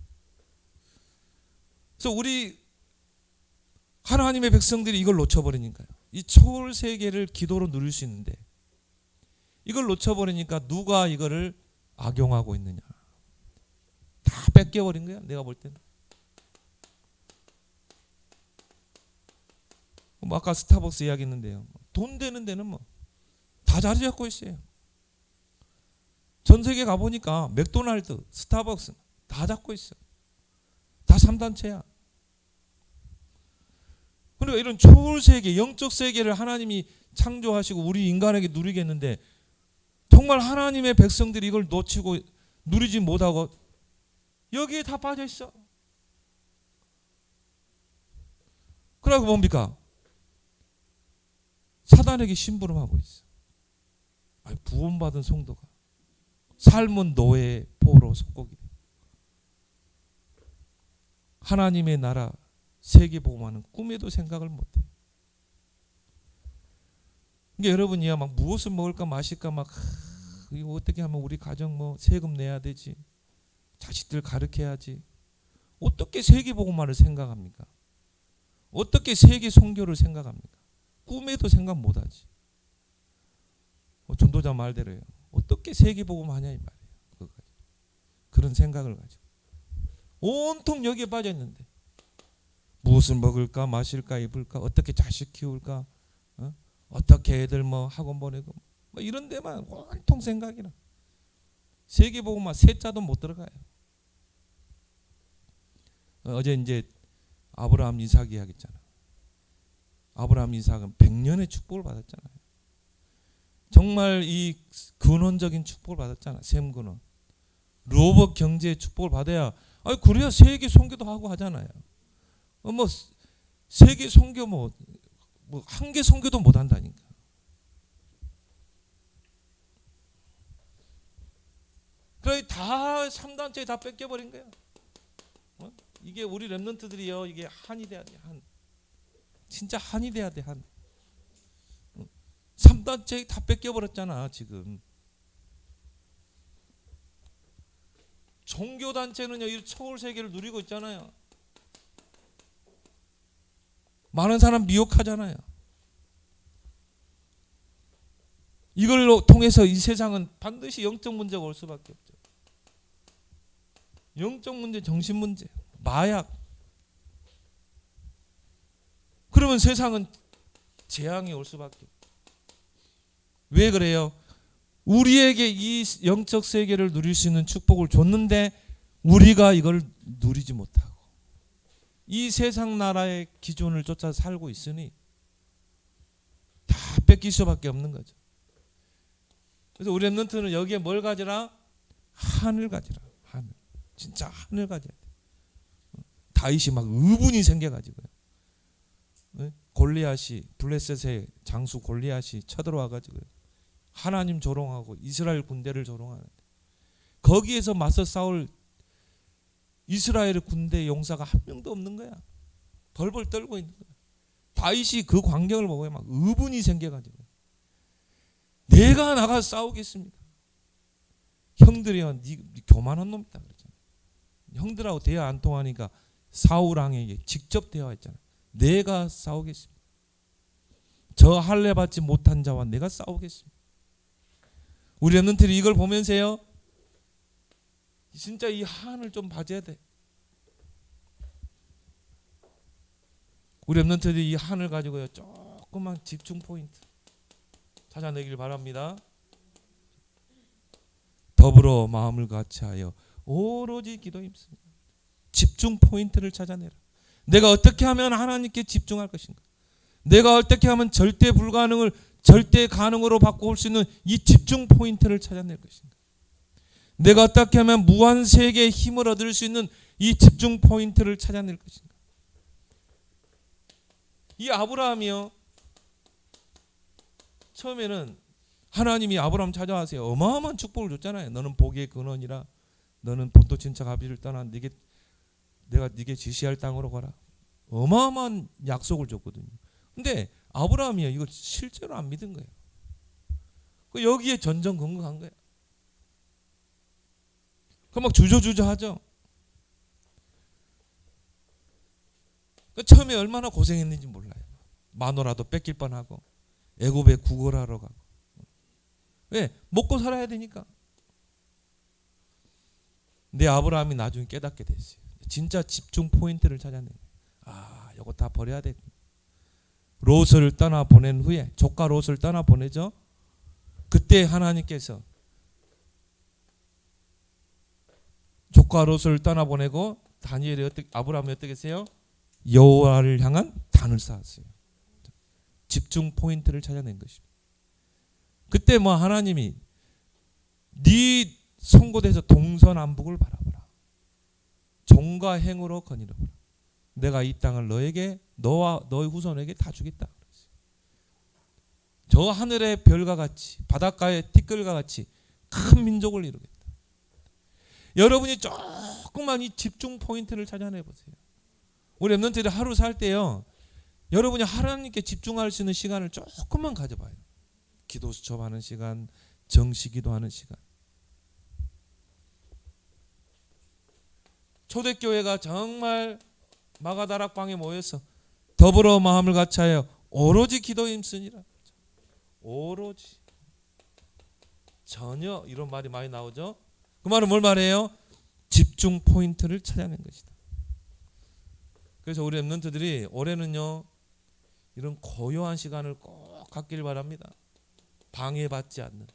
그래서 우리 하나님의 백성들이 이걸 놓쳐버리니까요. 이 초월 세계를 기도로 누릴 수 있는데 이걸 놓쳐버리니까 누가 이거를 악용하고 있느냐. 다 뺏겨버린 거야. 내가 볼 때는. 뭐 아까 스타벅스 이야기 했는데요. 돈 되는 데는 뭐 다 자리 잡고 있어요. 전 세계 가보니까 맥도날드, 스타벅스 다 잡고 있어. 다 3단체야. 그러니까 이런 초월 세계, 영적 세계를 하나님이 창조하시고 우리 인간에게 누리겠는데 정말 하나님의 백성들이 이걸 놓치고 누리지 못하고 여기에 다 빠져 있어. 그러고 뭡니까? 사단에게 심부름하고 있어. 아니, 구원받은 성도가 삶은 노예의 포로 속국이 돼. 하나님의 나라 세계복음화는 꿈에도 생각을 못해. 그러니까 여러분이야 막 무엇을 먹을까 마실까 막 이거 어떻게 하면 우리 가정 뭐 세금 내야 되지, 자식들 가르쳐야지. 어떻게 세계복음화를 생각합니까? 어떻게 세계 선교를 생각합니까? 꿈에도 생각 못하지. 전도자 말대로요. 어떻게 세계복음하냐 이 말이에요. 그런 생각을 가지고 온통 여기에 빠져 있는데 무엇을 먹을까 마실까 입을까 어떻게 자식 키울까 어떻게 애들 뭐 학원 보내고 뭐 이런 데만 온통 생각이라 세계복음화 세자도 못 들어가요. 어제 이제 아브라함 이삭 이야기했잖아. 아브라함 이삭은 100년의 축복을 받았잖아요. 정말 이 근원적인 축복을 받았잖아. 셈 근원. 로봇 경제의 축복을 받아야 그래야 세계 선교도 하고 하잖아요. 뭐 세계 선교 뭐 한 개 선교도 못 한다니까. 그래 다 3단체에 다 뺏겨버린 거야. 이게 우리 렘넌트들이요. 이게 한이 돼야 돼. 한. 진짜 한이 돼야 돼. 한. 3단체에 다 뺏겨버렸잖아 지금. 종교단체는요 이 초월 세계를 누리고 있잖아요. 많은 사람 미혹하잖아요. 이걸로 통해서 이 세상은 반드시 영적 문제가 올 수밖에 없죠. 영적 문제, 정신 문제, 마약. 그러면 세상은 재앙이 올 수밖에 없죠. 왜 그래요? 우리에게 이 영적 세계를 누릴 수 있는 축복을 줬는데 우리가 이걸 누리지 못하고 이 세상 나라의 기준을 쫓아 살고 있으니 다 뺏길 수밖에 없는 거죠. 그래서 우리 렘넌트는 여기에 뭘 가지라? 한을 가지라. 한을. 진짜 한을 가져야 돼. 다윗이 막 의분이 생겨가지고요. 골리앗이 블레셋의 장수 골리앗이 쳐들어와가지고요. 하나님 조롱하고 이스라엘 군대를 조롱하는데 거기에서 맞서 싸울 이스라엘 군대 용사가 한 명도 없는 거야. 벌벌 떨고 있는 거야. 다윗이 그 광경을 보고 막 의분이 생겨가지고 내가 나가 싸우겠습니까? 형들이요, 네 교만한 놈이다 그랬잖아. 형들하고 대화 안 통하니까 사울 왕에게 직접 대화했잖아. 내가 싸우겠습니다. 저 할례 받지 못한 자와 내가 싸우겠습니다. 우리 렘넌트들이 이걸 보면서요, 진짜 이 한을 좀 봐줘야 돼. 우리 렘넌트들이 이 한을 가지고요 조금만 집중 포인트 찾아내길 바랍니다. 더불어 마음을 같이하여 오로지 기도에 힘씁니다. 집중 포인트를 찾아내라. 내가 어떻게 하면 하나님께 집중할 것인가? 내가 어떻게 하면 절대 불가능을 절대 가능으로 바꿔올 수 있는 이 집중 포인트를 찾아낼 것인가? 내가 어떻게 하면 무한 세계의 힘을 얻을 수 있는 이 집중 포인트를 찾아낼 것인가? 이 아브라함이요, 처음에는 하나님이 아브라함 찾아와서 어마어마한 축복을 줬잖아요. 너는 복의 근원이라, 너는 본토 친척 아비를 떠나 내가 네게 지시할 땅으로 가라. 어마어마한 약속을 줬거든요. 근데 아브라함이요, 이거 실제로 안 믿은 거예요. 여기에 전전긍긍한 거예요. 그 막 주저주저하죠. 처음에 얼마나 고생했는지 몰라요. 마누라도 뺏길 뻔하고 애굽에 구걸하러 가고. 왜? 먹고 살아야 되니까. 근데 아브라함이 나중에 깨닫게 됐어요. 진짜 집중 포인트를 찾아낸 거예요. 아, 이거 다 버려야 돼. 롯을 떠나 보낸 후에, 조카 롯을 떠나 보내죠. 그때 하나님께서 조카 롯을 떠나 보내고 아브라함이 어떻게 했어요? 여호와를 향한 단을 쌓았어요. 집중 포인트를 찾아낸 것입니다. 그때 뭐 하나님이 네 송곳에서 동서남북을 바라보라. 종과 행으로 거니려보라. 내가 이 땅을 너에게, 너와 너의 후손에게 다 주겠다. 저 하늘의 별과 같이, 바닷가의 티끌과 같이 큰 민족을 이루겠다. 여러분이 조금만 이 집중 포인트를 찾아내 보세요. 우리 랩런트들이 하루 살 때요, 여러분이 하나님께 집중할 수 있는 시간을 조금만 가져봐요. 기도 수첩하는 시간, 정시 기도하는 시간. 초대교회가 정말 마가다락방에 모여서 더불어 마음을 같이하여 오로지 기도에 힘쓰니라. 오로지, 전혀, 이런 말이 많이 나오죠. 그 말은 뭘 말해요? 집중 포인트를 찾아낸 것이다. 그래서 우리 랩런트들이 올해는요, 이런 고요한 시간을 꼭 갖길 바랍니다. 방해받지 않는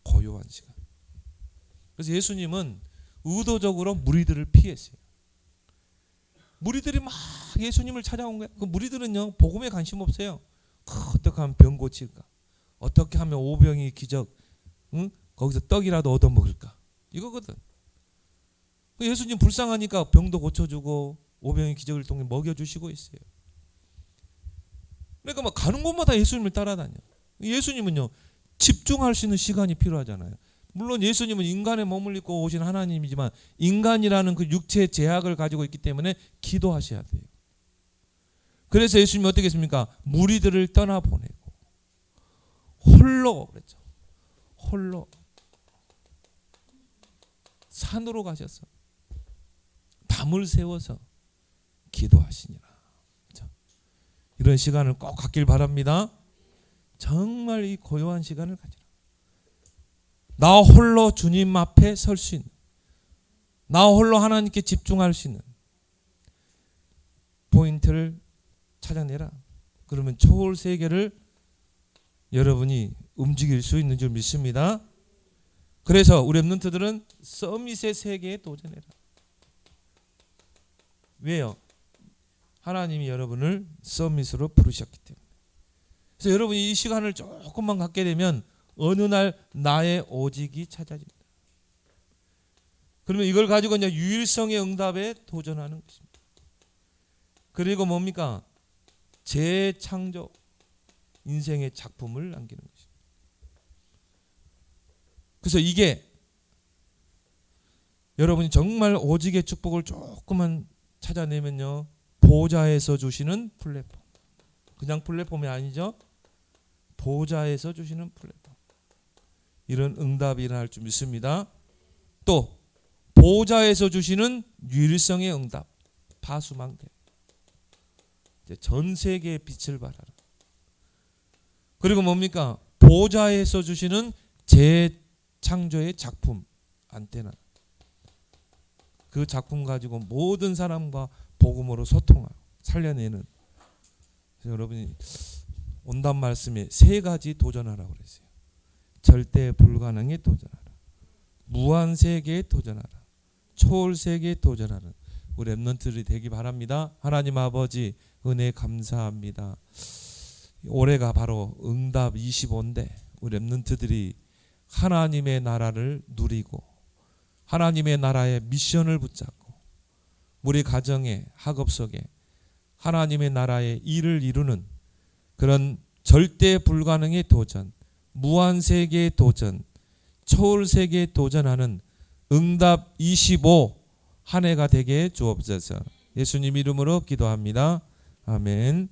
고요한 시간. 그래서 예수님은 의도적으로 무리들을 피했어요. 무리들이 막 예수님을 찾아온 거예요. 그 무리들은요, 복음에 관심 없어요. 어떻게 하면 병 고칠까? 어떻게 하면 오병이 기적, 거기서 떡이라도 얻어 먹을까? 이거거든. 예수님 불쌍하니까 병도 고쳐주고 오병이 기적을 통해 먹여주시고 있어요. 그러니까 막 가는 곳마다 예수님을 따라다녀. 예수님은요, 집중할 수 있는 시간이 필요하잖아요. 물론 예수님은 인간의 몸을 입고 오신 하나님이지만 인간이라는 그 육체의 제약을 가지고 있기 때문에 기도하셔야 돼요. 그래서 예수님이 어떻게 했습니까? 무리들을 떠나보내고 홀로, 그랬죠. 홀로 산으로 가셔서 밤을 새워서 기도하시니라. 그렇죠? 이런 시간을 꼭 갖길 바랍니다. 정말 이 고요한 시간을 가지라. 나 홀로 주님 앞에 설 수 있는, 나 홀로 하나님께 집중할 수 있는 포인트를 찾아내라. 그러면 초월 세계를 여러분이 움직일 수 있는 줄 믿습니다. 그래서 우리 랩런트들은 서밋의 세계에 도전해라. 왜요? 하나님이 여러분을 서밋으로 부르셨기 때문에. 그래서 여러분이 이 시간을 조금만 갖게 되면 어느 날 나의 오직이 찾아진다. 그러면 이걸 가지고 이제 유일성의 응답에 도전하는 것입니다. 그리고 뭡니까? 재창조, 인생의 작품을 남기는 것입니다. 그래서 이게 여러분이 정말 오직의 축복을 조금만 찾아내면요, 보좌에서 주시는 플랫폼. 그냥 플랫폼이 아니죠. 보좌에서 주시는 플랫폼. 이런 응답이 일어날 줄 믿습니다. 또 보좌에서 주시는 유일성의 응답. 파수망대. 전 세계에 빛을 발하라. 그리고 뭡니까? 보좌에서 주시는 재창조의 작품. 안테나. 그 작품 가지고 모든 사람과 복음으로 소통하고 살려내는. 그래서 여러분이 온단 말씀에 세 가지 도전하라고 그랬어요. 절대 불가능에 도전하라. 무한 세계에 도전하라. 초월 세계에 도전하는 우리 랩런트들이 되기 바랍니다. 하나님 아버지 은혜 감사합니다. 올해가 바로 응답 25인데 우리 랩런트들이 하나님의 나라를 누리고 하나님의 나라의 미션을 붙잡고 우리 가정의 학업 속에 하나님의 나라의 일을 이루는 그런 절대 불가능의 도전, 무한 세계의 도전, 초월 세계에 도전하는 응답 25 한 해가 되게 주옵소서. 예수님 이름으로 기도합니다. 아멘.